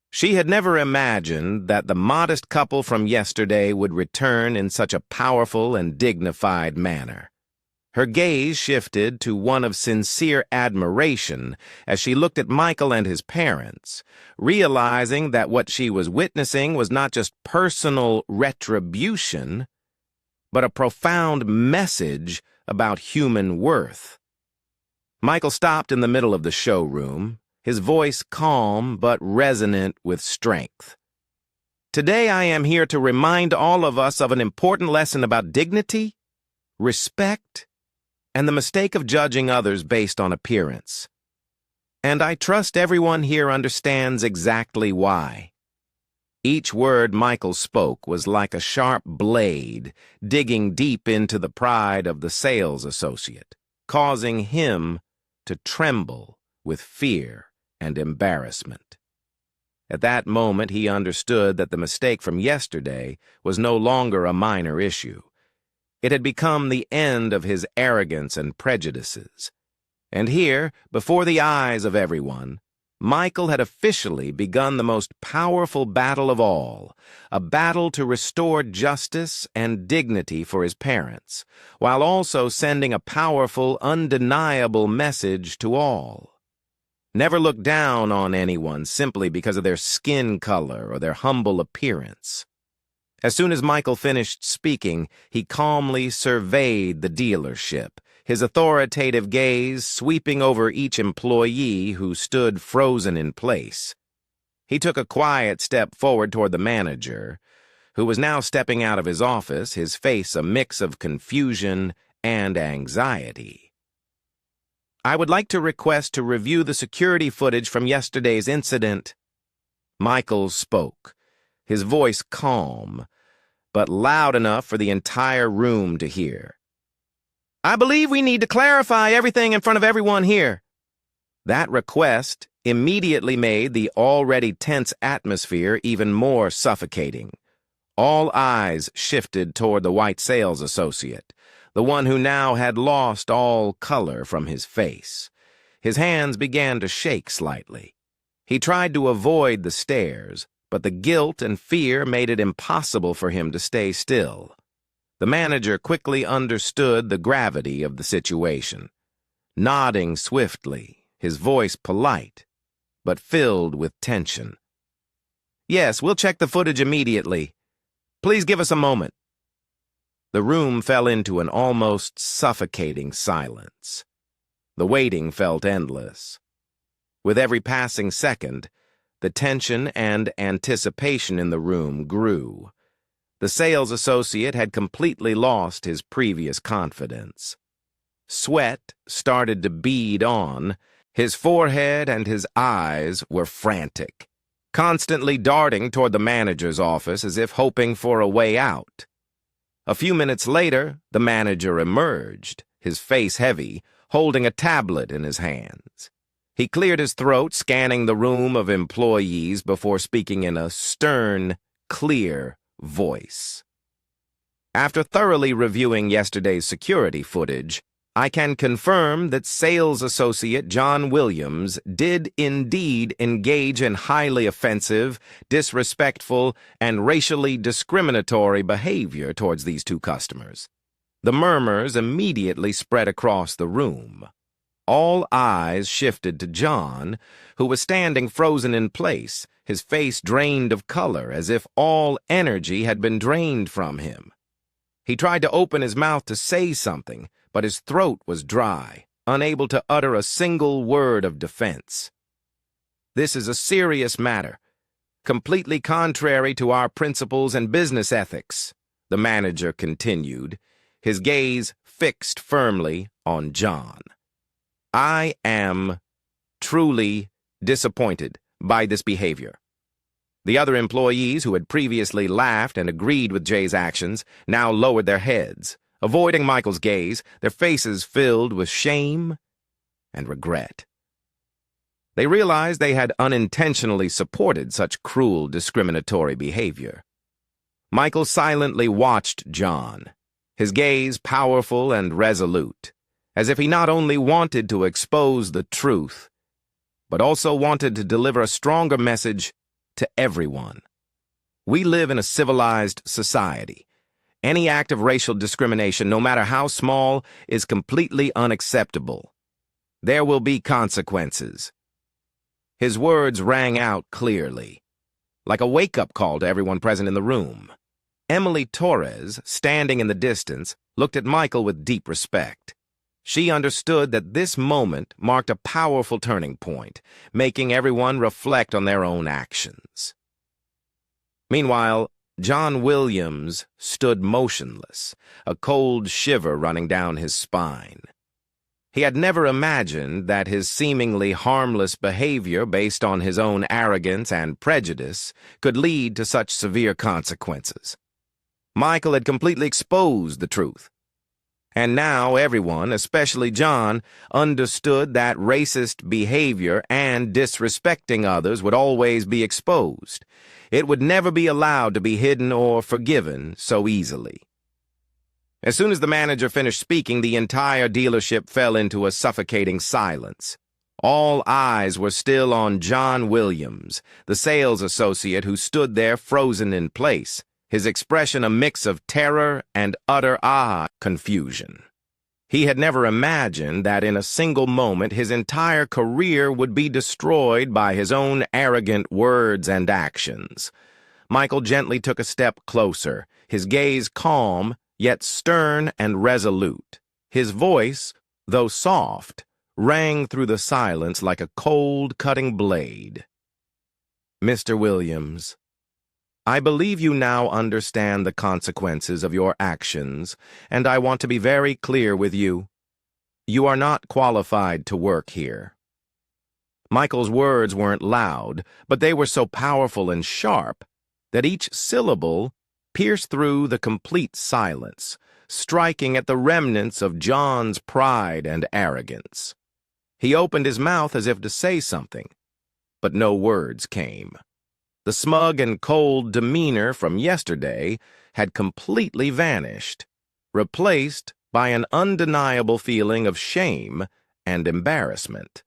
She had never imagined that the modest couple from yesterday would return in such a powerful and dignified manner. Her gaze shifted to one of sincere admiration as she looked at Michael and his parents, realizing that what she was witnessing was not just personal retribution, but a profound message about human worth. Michael stopped in the middle of the showroom, his voice calm but resonant with strength. "Today I am here to remind all of us of an important lesson about dignity, respect, and the mistake of judging others based on appearance. And I trust everyone here understands exactly why." Each word Michael spoke was like a sharp blade digging deep into the pride of the sales associate, causing him to tremble with fear and embarrassment. At that moment, he understood that the mistake from yesterday was no longer a minor issue. It had become the end of his arrogance and prejudices. And here, before the eyes of everyone, Michael had officially begun the most powerful battle of all, a battle to restore justice and dignity for his parents, while also sending a powerful, undeniable message to all. Never look down on anyone simply because of their skin color or their humble appearance. As soon as Michael finished speaking, he calmly surveyed the dealership, his authoritative gaze sweeping over each employee who stood frozen in place. He took a quiet step forward toward the manager, who was now stepping out of his office, his face a mix of confusion and anxiety. "I would like to request to review the security footage from yesterday's incident." Michael spoke, his voice calm, but loud enough for the entire room to hear. "I believe we need to clarify everything in front of everyone here." That request immediately made the already tense atmosphere even more suffocating. All eyes shifted toward the white sales associate, the one who now had lost all color from his face. His hands began to shake slightly. He tried to avoid the stares, but the guilt and fear made it impossible for him to stay still. The manager quickly understood the gravity of the situation. Nodding swiftly, his voice polite, but filled with tension. "Yes, we'll check the footage immediately. Please give us a moment." The room fell into an almost suffocating silence. The waiting felt endless. With every passing second, the tension and anticipation in the room grew. The sales associate had completely lost his previous confidence. Sweat started to bead on. His forehead and his eyes were frantic, constantly darting toward the manager's office as if hoping for a way out. A few minutes later, the manager emerged, his face heavy, holding a tablet in his hands. He cleared his throat, scanning the room of employees before speaking in a stern, clear voice. "After thoroughly reviewing yesterday's security footage, I can confirm that sales associate John Williams did indeed engage in highly offensive, disrespectful, and racially discriminatory behavior towards these two customers." The murmurs immediately spread across the room. All eyes shifted to John, who was standing frozen in place, his face drained of color as if all energy had been drained from him. He tried to open his mouth to say something, but his throat was dry, unable to utter a single word of defense. "This is a serious matter, completely contrary to our principles and business ethics," the manager continued, his gaze fixed firmly on John. "I am truly disappointed by this behavior." The other employees who had previously laughed and agreed with Jay's actions now lowered their heads, avoiding Michael's gaze, their faces filled with shame and regret. They realized they had unintentionally supported such cruel, discriminatory behavior. Michael silently watched John, his gaze powerful and resolute, as if he not only wanted to expose the truth, but also wanted to deliver a stronger message to everyone. We live in a civilized society. Any act of racial discrimination, no matter how small, is completely unacceptable. There will be consequences. His words rang out clearly, like a wake-up call to everyone present in the room. Emily Torres, standing in the distance, looked at Michael with deep respect. She understood that this moment marked a powerful turning point, making everyone reflect on their own actions. Meanwhile, John Williams stood motionless, a cold shiver running down his spine. He had never imagined that his seemingly harmless behavior based on his own arrogance and prejudice could lead to such severe consequences. Michael had completely exposed the truth. And now everyone, especially John, understood that racist behavior and disrespecting others would always be exposed. It would never be allowed to be hidden or forgiven so easily. As soon as the manager finished speaking, the entire dealership fell into a suffocating silence. All eyes were still on John Williams, the sales associate who stood there frozen in place, his expression a mix of terror and utter confusion. He had never imagined that in a single moment his entire career would be destroyed by his own arrogant words and actions. Michael gently took a step closer, his gaze calm, yet stern and resolute. His voice, though soft, rang through the silence like a cold, cutting blade. "Mr. Williams, I believe you now understand the consequences of your actions, and I want to be very clear with you. You are not qualified to work here." Michael's words weren't loud, but they were so powerful and sharp that each syllable pierced through the complete silence, striking at the remnants of John's pride and arrogance. He opened his mouth as if to say something, but no words came. The smug and cold demeanor from yesterday had completely vanished, replaced by an undeniable feeling of shame and embarrassment.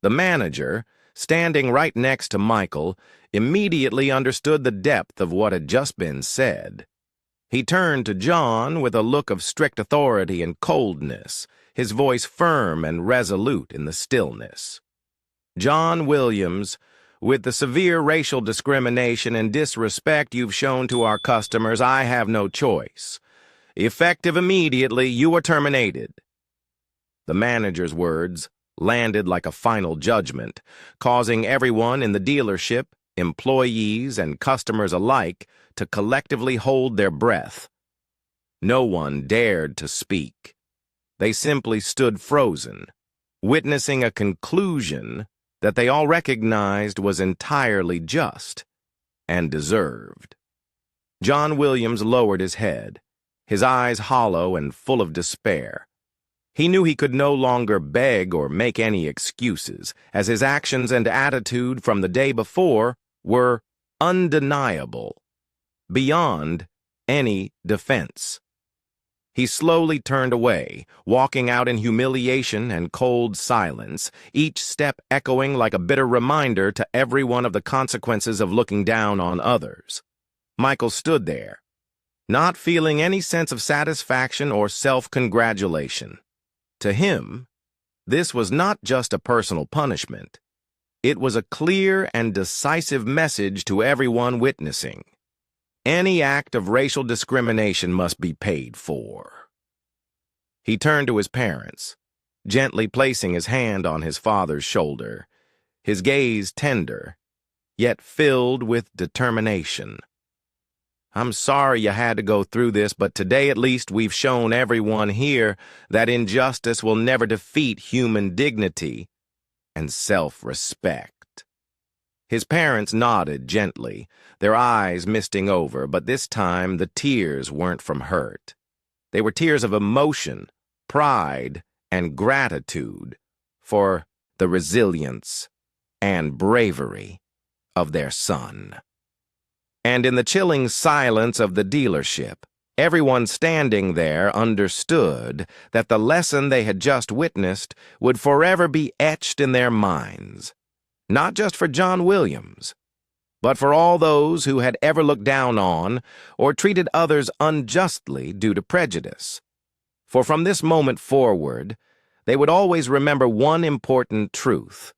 The manager, standing right next to Michael, immediately understood the depth of what had just been said. He turned to John with a look of strict authority and coldness, his voice firm and resolute in the stillness. "John Williams, with the severe racial discrimination and disrespect you've shown to our customers, I have no choice. Effective immediately, you are terminated." The manager's words landed like a final judgment, causing everyone in the dealership, employees and customers alike, to collectively hold their breath. No one dared to speak. They simply stood frozen, witnessing a conclusion that they all recognized was entirely just and deserved. John Williams lowered his head, his eyes hollow and full of despair. He knew he could no longer beg or make any excuses, as his actions and attitude from the day before were undeniable, beyond any defense. He slowly turned away, walking out in humiliation and cold silence, each step echoing like a bitter reminder to everyone of the consequences of looking down on others. Michael stood there, not feeling any sense of satisfaction or self-congratulation. To him, this was not just a personal punishment. It was a clear and decisive message to everyone witnessing. Any act of racial discrimination must be paid for. He turned to his parents, gently placing his hand on his father's shoulder, his gaze tender, yet filled with determination. "I'm sorry you had to go through this, but today at least we've shown everyone here that injustice will never defeat human dignity and self-respect." His parents nodded gently, their eyes misting over, but this time the tears weren't from hurt. They were tears of emotion, pride, and gratitude for the resilience and bravery of their son. And in the chilling silence of the dealership, everyone standing there understood that the lesson they had just witnessed would forever be etched in their minds, not just for John Williams, but for all those who had ever looked down on or treated others unjustly due to prejudice. For from this moment forward, they would always remember one important truth.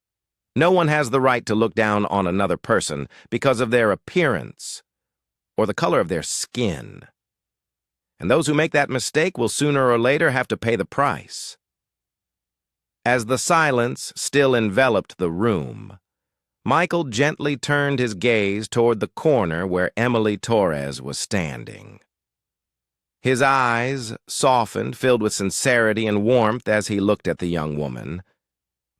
No one has the right to look down on another person because of their appearance or the color of their skin. And those who make that mistake will sooner or later have to pay the price. As the silence still enveloped the room, Michael gently turned his gaze toward the corner where Emily Torres was standing. His eyes softened, filled with sincerity and warmth as he looked at the young woman,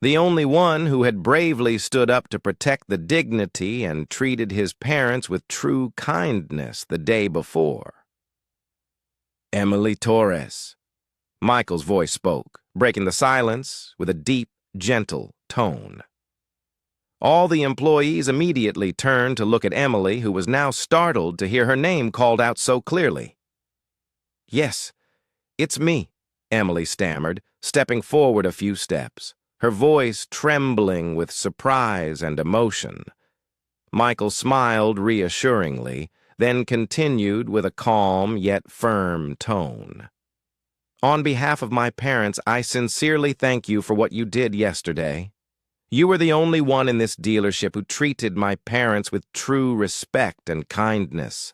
the only one who had bravely stood up to protect the dignity and treated his parents with true kindness the day before. "Emily Torres," Michael's voice spoke, breaking the silence with a deep, gentle tone. All the employees immediately turned to look at Emily, who was now startled to hear her name called out so clearly. "Yes, it's me," Emily stammered, stepping forward a few steps, her voice trembling with surprise and emotion. Michael smiled reassuringly, then continued with a calm yet firm tone. "On behalf of my parents, I sincerely thank you for what you did yesterday. You were the only one in this dealership who treated my parents with true respect and kindness."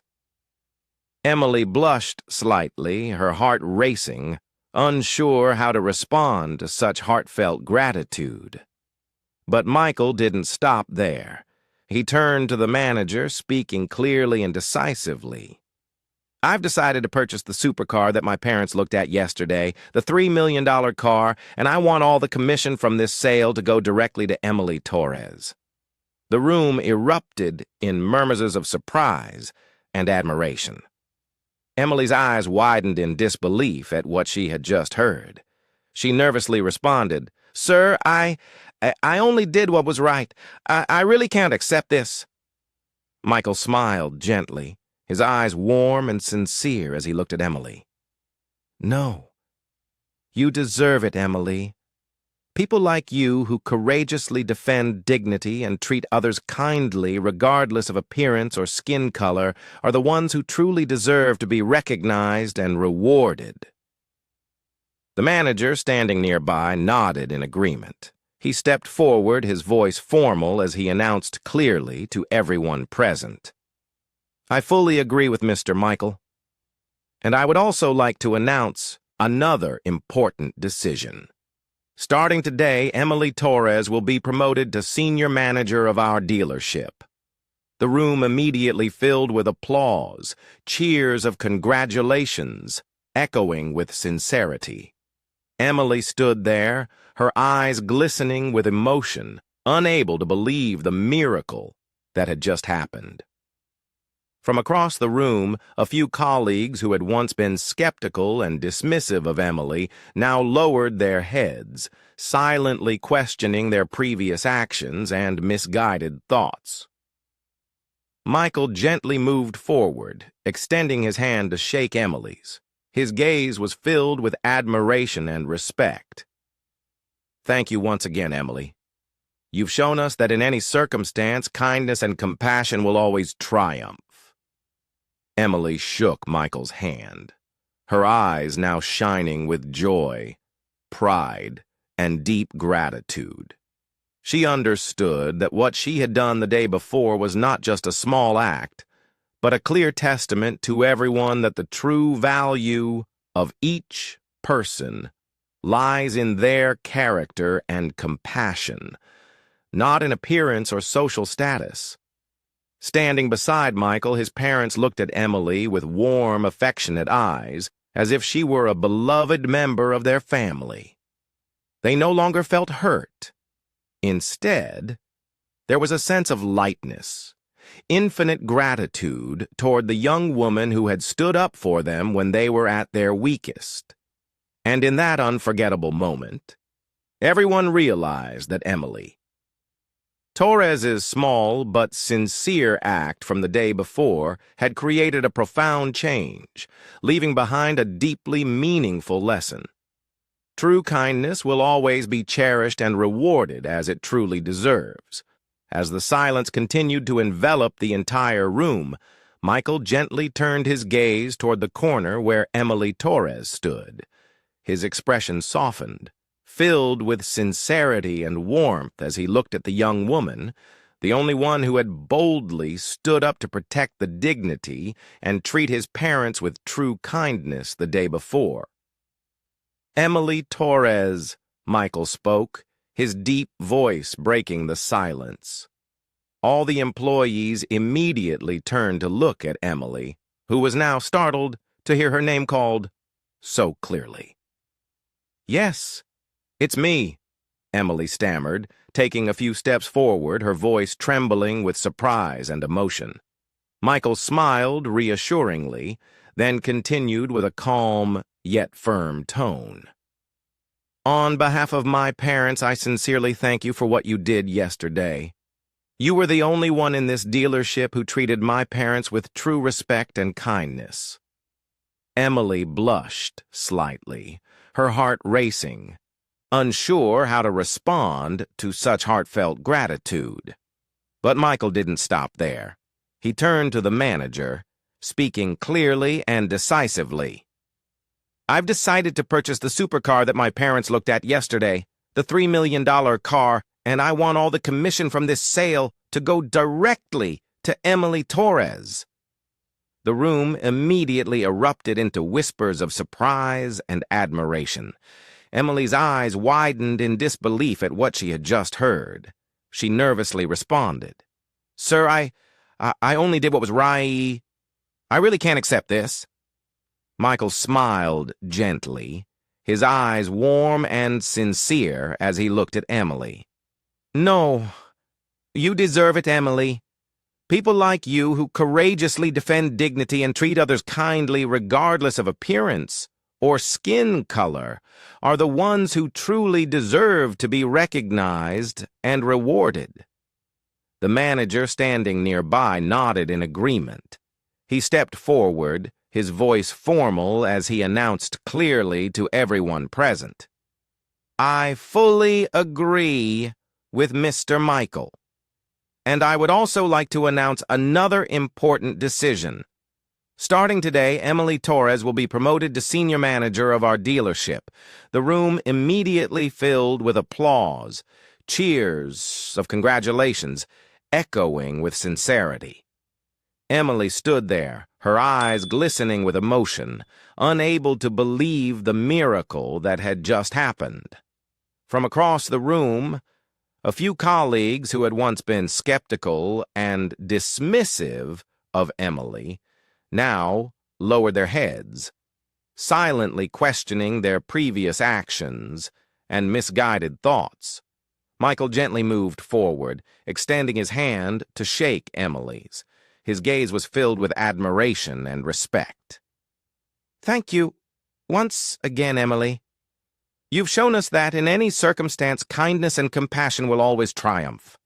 Emily blushed slightly, her heart racing, unsure how to respond to such heartfelt gratitude. But Michael didn't stop there. He turned to the manager, speaking clearly and decisively. "I've decided to purchase the supercar that my parents looked at yesterday, the $3 million car, and I want all the commission from this sale to go directly to Emily Torres." The room erupted in murmurs of surprise and admiration. Emily's eyes widened in disbelief at what she had just heard. She nervously responded, "Sir, I only did what was right. I really can't accept this." Michael smiled gently, his eyes warm and sincere as he looked at Emily. "No, you deserve it, Emily. People like you who courageously defend dignity and treat others kindly regardless of appearance or skin color are the ones who truly deserve to be recognized and rewarded." The manager, standing nearby, nodded in agreement. He stepped forward, his voice formal as he announced clearly to everyone present, "I fully agree with Mr. Michael. And I would also like to announce another important decision. Starting today, Emily Torres will be promoted to senior manager of our dealership." The room immediately filled with applause, cheers of congratulations, echoing with sincerity. Emily stood there, her eyes glistening with emotion, unable to believe the miracle that had just happened. From across the room, a few colleagues who had once been skeptical and dismissive of Emily now lowered their heads, silently questioning their previous actions and misguided thoughts. Michael gently moved forward, extending his hand to shake Emily's. His gaze was filled with admiration and respect. "Thank you once again, Emily. You've shown us that in any circumstance, kindness and compassion will always triumph." Emily shook Michael's hand, her eyes now shining with joy, pride, and deep gratitude. She understood that what she had done the day before was not just a small act, but a clear testament to everyone that the true value of each person lies in their character and compassion, not in appearance or social status. Standing beside Michael, his parents looked at Emily with warm, affectionate eyes, as if she were a beloved member of their family. They no longer felt hurt. Instead, there was a sense of lightness, infinite gratitude toward the young woman who had stood up for them when they were at their weakest. And in that unforgettable moment, everyone realized that Emily Torres's small but sincere act from the day before had created a profound change, leaving behind a deeply meaningful lesson. True kindness will always be cherished and rewarded as it truly deserves. As the silence continued to envelop the entire room, Michael gently turned his gaze toward the corner where Emily Torres stood. His expression softened, filled with sincerity and warmth as he looked at the young woman, the only one who had boldly stood up to protect the dignity and treat his parents with true kindness the day before. "Emily Torres," Michael spoke, his deep voice breaking the silence. All the employees immediately turned to look at Emily, who was now startled to hear her name called so clearly. "Yes, it's me," Emily stammered, taking a few steps forward, her voice trembling with surprise and emotion. Michael smiled reassuringly, then continued with a calm yet firm tone. "On behalf of my parents, I sincerely thank you for what you did yesterday. You were the only one in this dealership who treated my parents with true respect and kindness." Emily blushed slightly, her heart racing, unsure how to respond to such heartfelt gratitude. But Michael didn't stop there. He turned to the manager, speaking clearly and decisively. "I've decided to purchase the supercar that my parents looked at yesterday, the $3 million car, and I want all the commission from this sale to go directly to Emily Torres." The room immediately erupted into whispers of surprise and admiration. Emily's eyes widened in disbelief at what she had just heard. She nervously responded, "Sir, I only did what was right. I really can't accept this." Michael smiled gently, his eyes warm and sincere as he looked at Emily. "No, you deserve it, Emily. People like you who courageously defend dignity and treat others kindly regardless of appearance or skin color are the ones who truly deserve to be recognized and rewarded." The manager, standing nearby, nodded in agreement. He stepped forward, his voice formal as he announced clearly to everyone present, I fully agree with Mr. Michael. And I would also like to announce another important decision. Starting today, Emily Torres will be promoted to senior manager of our dealership. The room immediately filled with applause, cheers of congratulations, echoing with sincerity. Emily stood there, her eyes glistening with emotion, unable to believe the miracle that had just happened. From across the room, a few colleagues who had once been skeptical and dismissive of Emily now lowered their heads, silently questioning their previous actions and misguided thoughts. Michael gently moved forward, extending his hand to shake Emily's. His gaze was filled with admiration and respect. "Thank you once again, Emily. You've shown us that in any circumstance, kindness and compassion will always triumph."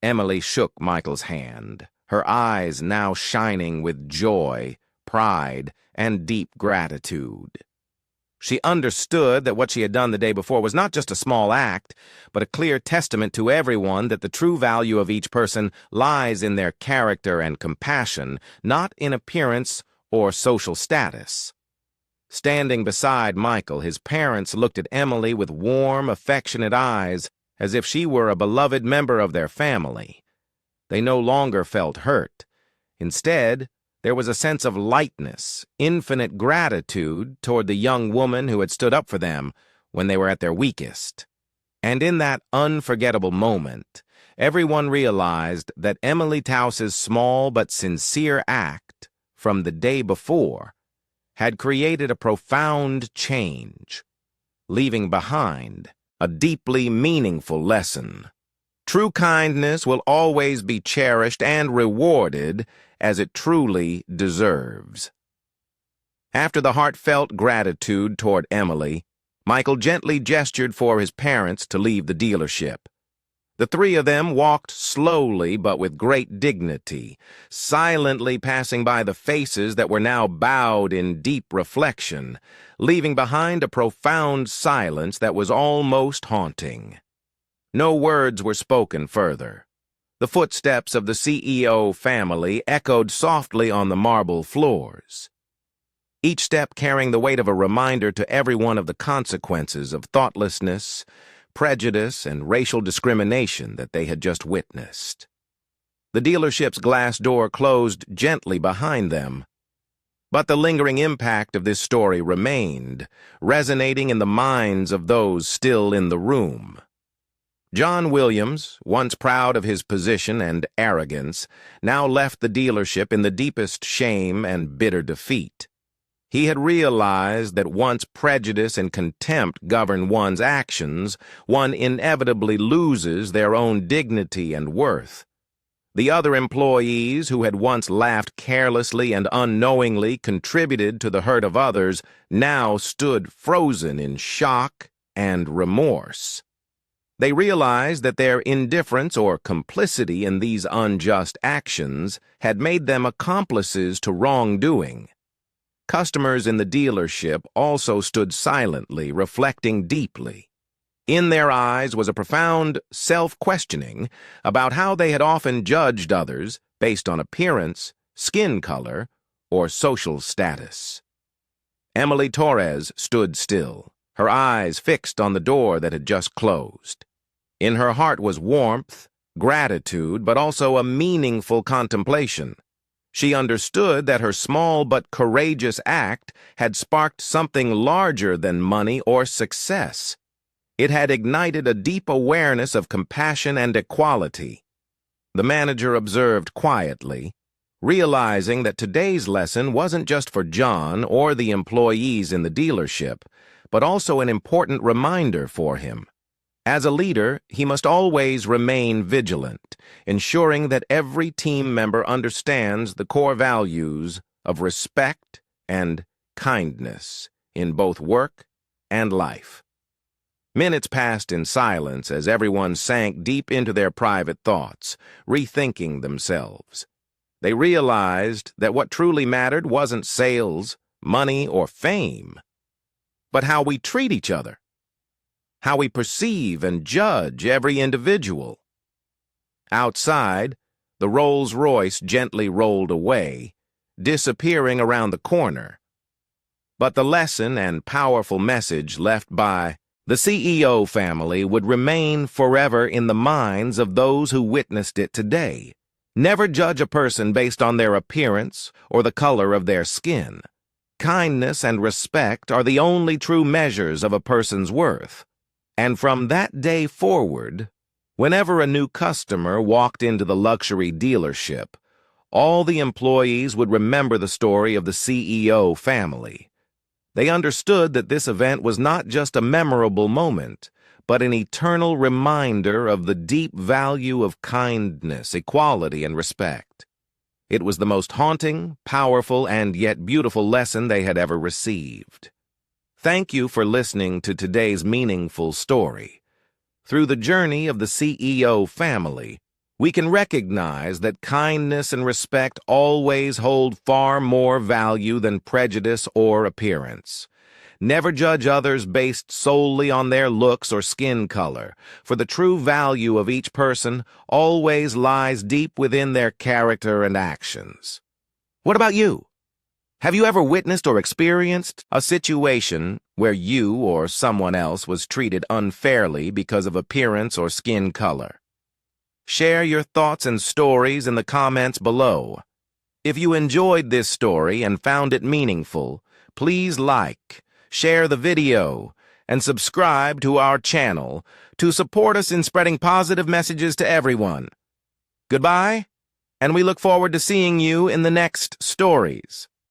Emily shook Michael's hand, her eyes now shining with joy, pride, and deep gratitude. She understood that what she had done the day before was not just a small act, but a clear testament to everyone that the true value of each person lies in their character and compassion, not in appearance or social status. Standing beside Michael, his parents looked at Emily with warm, affectionate eyes, as if she were a beloved member of their family. They no longer felt hurt. Instead, there was a sense of lightness, infinite gratitude toward the young woman who had stood up for them when they were at their weakest. And in that unforgettable moment, everyone realized that Emily Tauss's small but sincere act from the day before had created a profound change, leaving behind a deeply meaningful lesson. True kindness will always be cherished and rewarded as it truly deserves. After the heartfelt gratitude toward Emily, Michael gently gestured for his parents to leave the dealership. The three of them walked slowly but with great dignity, silently passing by the faces that were now bowed in deep reflection, leaving behind a profound silence that was almost haunting. No words were spoken further. The footsteps of the CEO family echoed softly on the marble floors, each step carrying the weight of a reminder to everyone of the consequences of thoughtlessness, prejudice, and racial discrimination that they had just witnessed. The dealership's glass door closed gently behind them, but the lingering impact of this story remained, resonating in the minds of those still in the room. John Williams, once proud of his position and arrogance, now left the dealership in the deepest shame and bitter defeat. He had realized that once prejudice and contempt govern one's actions, one inevitably loses their own dignity and worth. The other employees who had once laughed carelessly and unknowingly contributed to the hurt of others now stood frozen in shock and remorse. They realized that their indifference or complicity in these unjust actions had made them accomplices to wrongdoing. Customers in the dealership also stood silently, reflecting deeply. In their eyes was a profound self-questioning about how they had often judged others based on appearance, skin color, or social status. Emily Torres stood still, her eyes fixed on the door that had just closed. In her heart was warmth, gratitude, but also a meaningful contemplation. She understood that her small but courageous act had sparked something larger than money or success. It had ignited a deep awareness of compassion and equality. The manager observed quietly, realizing that today's lesson wasn't just for John or the employees in the dealership, but also an important reminder for him. As a leader, he must always remain vigilant, ensuring that every team member understands the core values of respect and kindness in both work and life. Minutes passed in silence as everyone sank deep into their private thoughts, rethinking themselves. They realized that what truly mattered wasn't sales, money, or fame, but how we treat each other. how we perceive and judge every individual. Outside, the Rolls-Royce gently rolled away, disappearing around the corner. But the lesson and powerful message left by the CEO family would remain forever in the minds of those who witnessed it today. Never judge a person based on their appearance or the color of their skin. Kindness and respect are the only true measures of a person's worth. And from that day forward, whenever a new customer walked into the luxury dealership, all the employees would remember the story of the CEO family. They understood that this event was not just a memorable moment, but an eternal reminder of the deep value of kindness, equality, and respect. It was the most haunting, powerful, and yet beautiful lesson they had ever received. Thank you for listening to today's meaningful story. Through the journey of the CEO family, we can recognize that kindness and respect always hold far more value than prejudice or appearance. Never judge others based solely on their looks or skin color, for the true value of each person always lies deep within their character and actions. What about you? Have you ever witnessed or experienced a situation where you or someone else was treated unfairly because of appearance or skin color? Share your thoughts and stories in the comments below. If you enjoyed this story and found it meaningful, please like, share the video, and subscribe to our channel to support us in spreading positive messages to everyone. Goodbye, and we look forward to seeing you in the next stories.